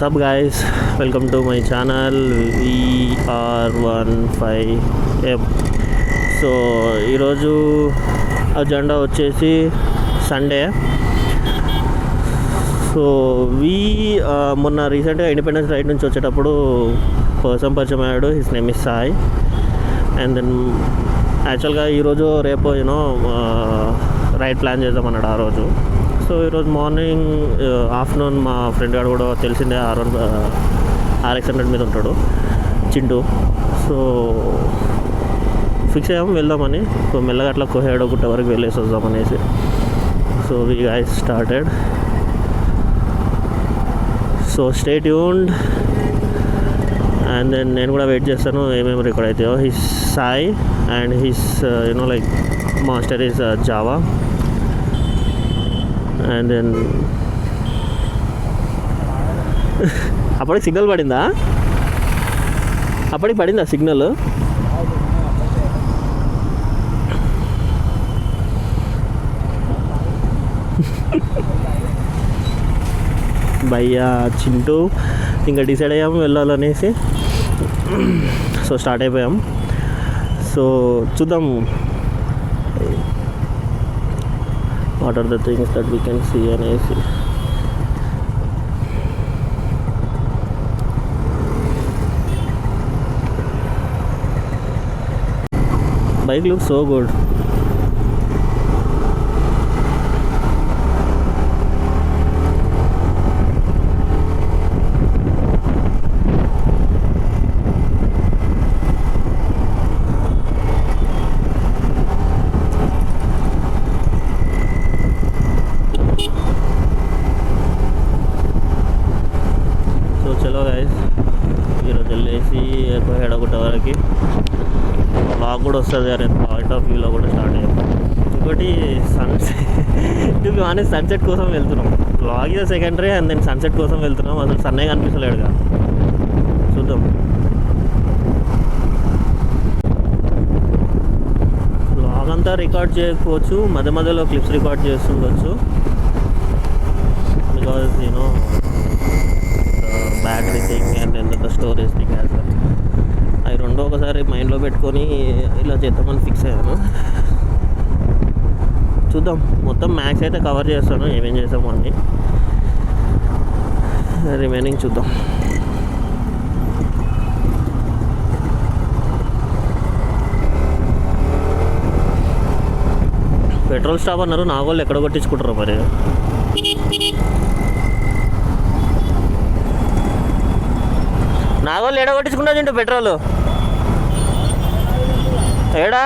What's up guys, welcome to my channel VR15M. So ఈరోజు agenda వచ్చేసి Sunday. So మొన్న రీసెంట్గా ఇండిపెండెన్స్ రైడ్ నుంచి వచ్చేటప్పుడు పరిచయం అయ్యాడు. His name is Sai. And then యాక్చువల్గా ఈరోజు రేపు రైడ్ ప్లాన్ చేద్దామన్నాడు ఆ రోజు. సో ఈరోజు మార్నింగ్ ఆఫ్టర్నూన్ మా ఫ్రెండ్ గారు కూడా తెలిసిందే RX100 మీద ఉంటాడు, చింటూ. సో ఫిక్స్ అయ్యాము వెళ్దామని. సో మెల్లగా అట్లా కోహేడో గుట్ట వరకు వెళ్ళేసి వద్దామనేసి. So we guys started. So stay tuned. And then నేను కూడా వెయిట్ చేస్తాను ఏమేమి రికార్డ్ అవుతాయో. His Sai and his like master is Java. And then అప్పటికి సిగ్నల్ పడిందా? సిగ్నల్? భయ్యా చింటూ ఇంకా డిసైడ్ అయ్యాము వెళ్ళాలనేసి. సో స్టార్ట్ అయిపోయాం. సో చూద్దాం what are the things that we can see అనేసి. Bike looks so good. చలో గైస్, ఈరోజు వెళ్ళేసి కోహేడగుట్ట వరకు బ్లాగ్ కూడా వస్తుంది అని పాయింట్ ఆఫ్ వ్యూలో కూడా స్టార్ట్ అయ్యాం. ఇంకోటి సన్సెట్ కోసం వెళ్తున్నాం. Blog is secondary. And then sunset కోసం వెళ్తున్నాం. అసలు సన్నే కనిపించలేడుగా. చూద్దాం. బ్లాగ్ అంతా రికార్డ్ చేయకపోవచ్చు, మధ్య మధ్యలో క్లిప్స్ రికార్డ్ చేస్తుండొచ్చు. Because battery thing and then the storage thing as well. అవి రెండో ఒకసారి మైండ్లో పెట్టుకొని ఇలా చేద్దామని ఫిక్స్ అయ్యాను. చూద్దాం. మొత్తం మ్యాక్స్ అయితే కవర్ చేస్తాను, ఏమేం చేసాము అన్నీ. రిమైనింగ్ చూద్దాం. పెట్రోల్ స్టాప్ అన్నారు, నా వాళ్ళు ఎక్కడ కొట్టించుకుంటారు మరి. నాగోళ్ళు ఏడా కొట్టించుకుంటా తింటూ పెట్రోల్ ఏడా?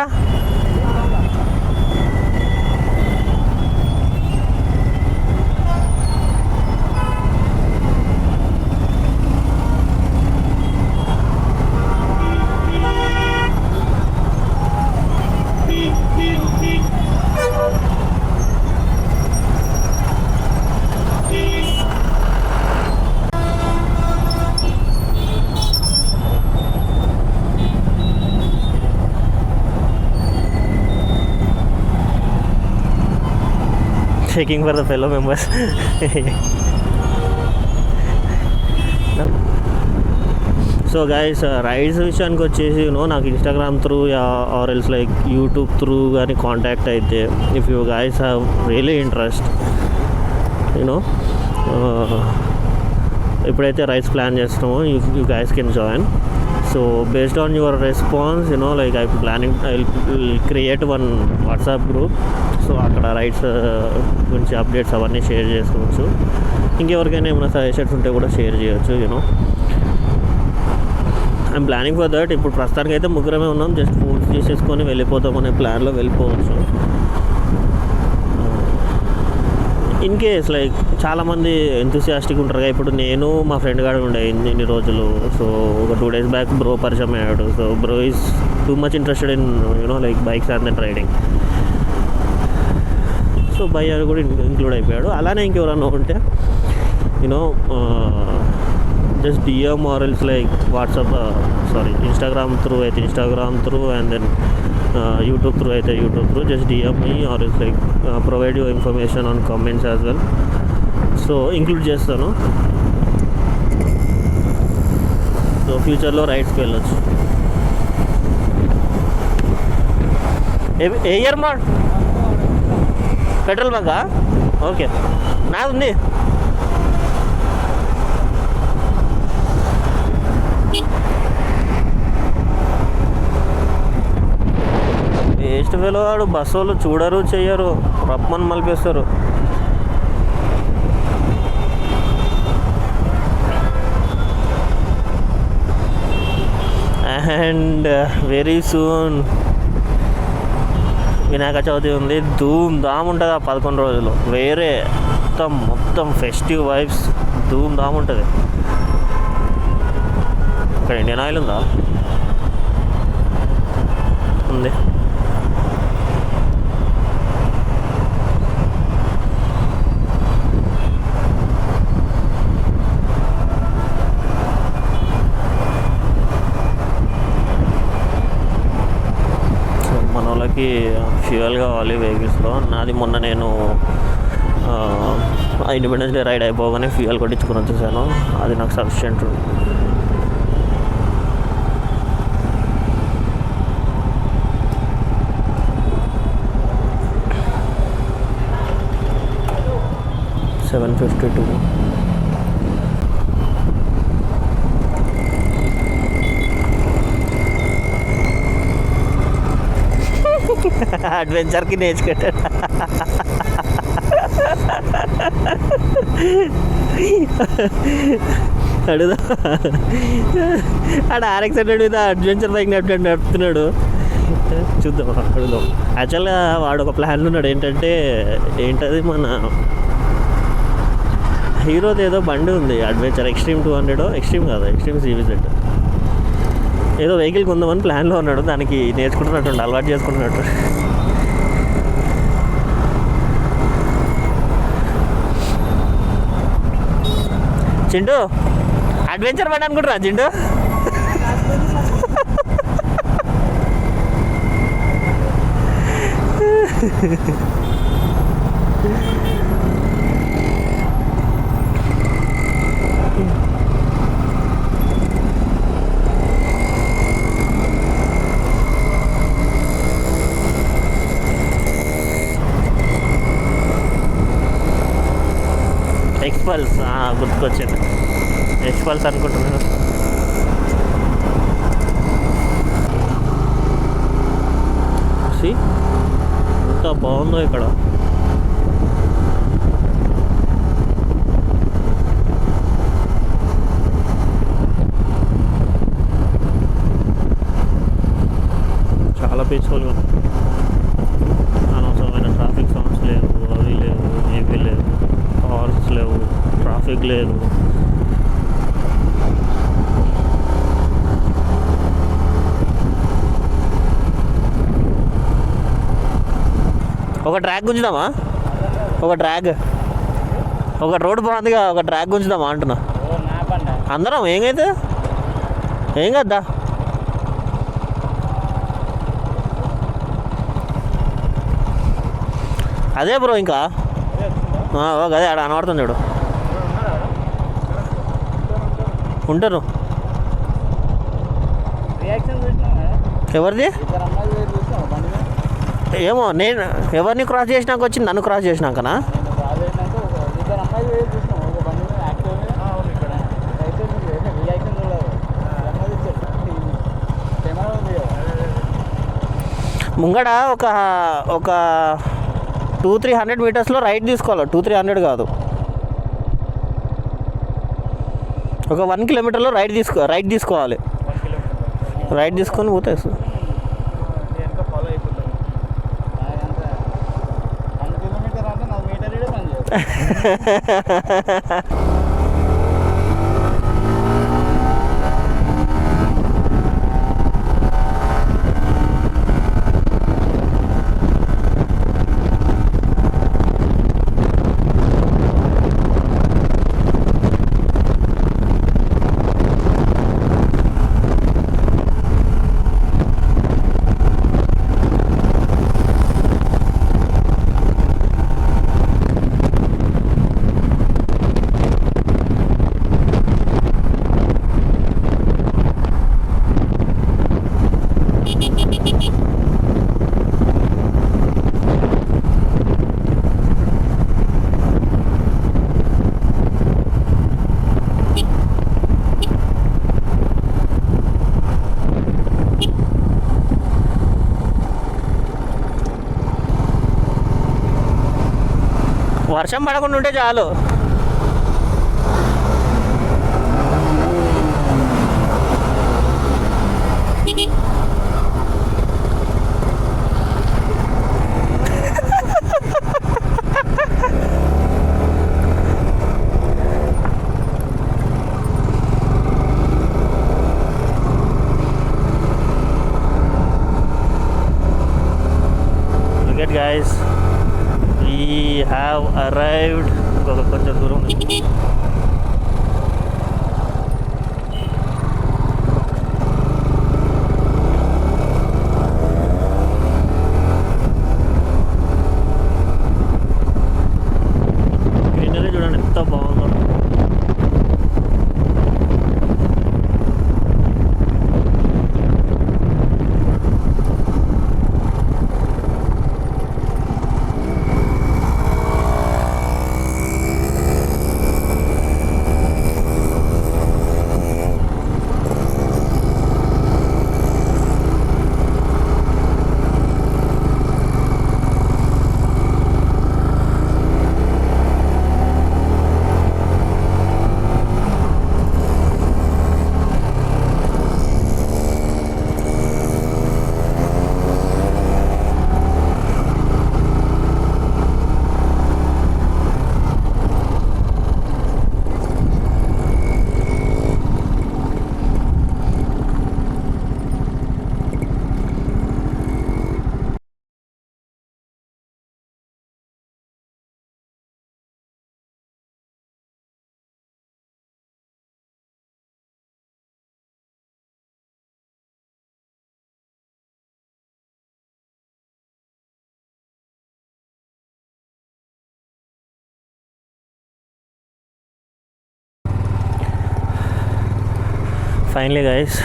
Checking for the fellow members. So guys, rides విషయానికి వచ్చేసి నాకు Instagram through our else like YouTube through కానీ కాంటాక్ట్ అయితే, if you guys have really interest ఎప్పుడైతే రైడ్స్ ప్లాన్ చేస్తున్నామో you guys can join. So based on your response like I create one WhatsApp group. So అక్కడ rides గురించి updates అవన్నీ share చేసుకోవచ్చు. ఇంకెవరికైనా ఏమైనా సజెషన్స్ ఉంటే కూడా షేర్ చేయొచ్చు. I'm planning for that. ఇప్పుడు ప్రస్తుతానికి అయితే ముగ్గురమే ఉన్నాం. జస్ట్ ఫోన్స్ తీసేసుకొని వెళ్ళిపోతాం అనే ప్లాన్లో వెళ్ళిపోవచ్చు. ఇన్ కేస్ లైక్ చాలామంది ఎంతూసియాస్టిక్ ఉంటారుగా. ఇప్పుడు నేను మా ఫ్రెండ్ గారు ఉండే ఇన్ని రోజులు. సో ఒక 2 days బ్యాక్ బ్రో పరిచయం అయ్యాడు. So bro is too much interested in like bikes and then riding. So బై అని కూడా ఇంక్లూడ్ అయిపోయాడు. అలానే ఇంకెవరన్నా ఉంటే just DM or else like WhatsApp Instagram through అయితే Instagram through and then YouTube through అయితే YouTube through just DM me or else like provide your information on comments as well. So include చేస్తాను. So ఫ్యూచర్లో రైడ్స్కి వెళ్ళొచ్చు. ఏ ఇయర్ మా petrol బంకా? ఓకే, నాది ఉంది. వేస్ట్ వేలో వాడు బస్సు వాళ్ళు చూడరు చెయ్యరు, రప్పమని మలిపేస్తారు. And very soon Vinayaka Chavithi ఉంది. ధూమ్ ధామ్ ఉంటుంది ఆ 11 రోజులు. వేరే మొత్తం ఫెస్టివ్ వైబ్స్, ధూమ్ ధామ్ ఉంటుంది. ఇక్కడ ఇండియన్ ఆయిల్ ఉందా? ఉంది. మన వాళ్ళకి ఫ్యూయల్ కావాలి వెహికల్స్లో. నాది మొన్న నేను ఇండిపెండెన్స్ డే రైడ్ అయిపోగానే ఫ్యూయల్ కొట్టించుకుని వచ్చేసాను. అది నాకు సఫిషియెంట్. $752. అడ్వెంచర్కి నేర్చుకుంటాడు. అడుగుదా ఆడ RX-100 మీద అడ్వెంచర్ బైక్ నడుపుతున్నాడు. చూద్దాం, అడుగుదాం. యాక్చువల్గా వాడు ఒక ప్లాన్లో ఉన్నాడు. ఏంటది మన హీరోది ఏదో బండి ఉంది, అడ్వెంచర్ ఎక్స్ట్రీమ్ 200, ఎక్స్ట్రీమ్ కాదు, ఎక్స్ట్రీమ్ CVZ ఏదో వెహికల్ కొందామని ప్లాన్లో ఉన్నాడు. దానికి నేర్చుకుంటున్నట్టు, అలవాటు చేసుకుంటున్నట్టు. చింటూ అడ్వెంచర్ బండి అనుకుంటురా చింటూ? ఎక్స్పల్స్ గుర్తుకొచ్చింది. ఎక్స్పల్స్ అనుకుంటున్నాను. ఎంత బాగుందో ఇక్కడ. చాలా పీస్ఫుల్గా ఉంది. అనవసరమైన ట్రాఫిక్ సౌండ్స్ లేవు, అవి లేవు, ఏవి లేవు, కార్స్ లేవు, ట్రాఫిక్ లేదు. ఒక ట్రాక్ గుంజుదామా? ఒక రోడ్ బాగుందిగా, ఒక ట్రాక్ గుంజుదామా అంటున్నా. అందరం ఏమైతే ఏం కదా. అదే బ్రో, ఇంకా అదే ఆడ అనబడుతుంది చూడు. ఉంటారు. ఎవరిది ఏమో, నేను ఎవరిని క్రాస్ చేసినాక వచ్చింది, నన్ను క్రాస్ చేసినాకనా? ముంగడ ఒక 200-300 మీటర్స్లో రైట్ తీసుకోవాలి. 200-300 కాదు, ఒక 1 కిలోమీటర్లో రైట్ తీసుకోవాలి. రైట్ తీసుకొని పోతే వర్షం పడకుండా ఉంటే చాలు. Look at guys, we have arrived. కొంచెం దూరం ఉంది. గ్రీనరీ చూడండి ఎంత బాగుందో. ఫైనలీ గైస్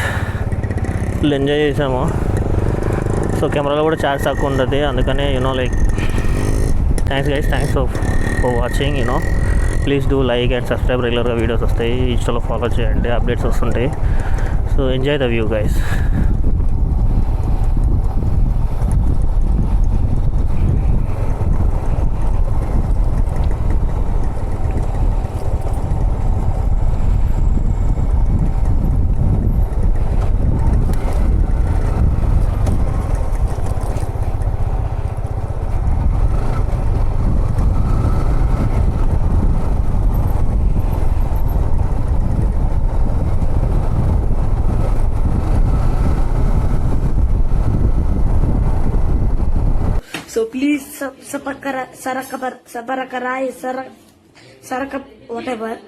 ఫుల్ ఎంజాయ్ చేసాము. సో కెమెరాలో కూడా ఛార్జ్ తక్కువ ఉంటుంది, అందుకనే like thanks guys, thanks for watching. Please do like and subscribe. రెగ్యులర్గా వీడియోస్ వస్తాయి, ఇన్స్టాలో ఫాలో చేయండి, అప్డేట్స్ వస్తుంటాయి. So enjoy the view guys. So please subscribe, whatever.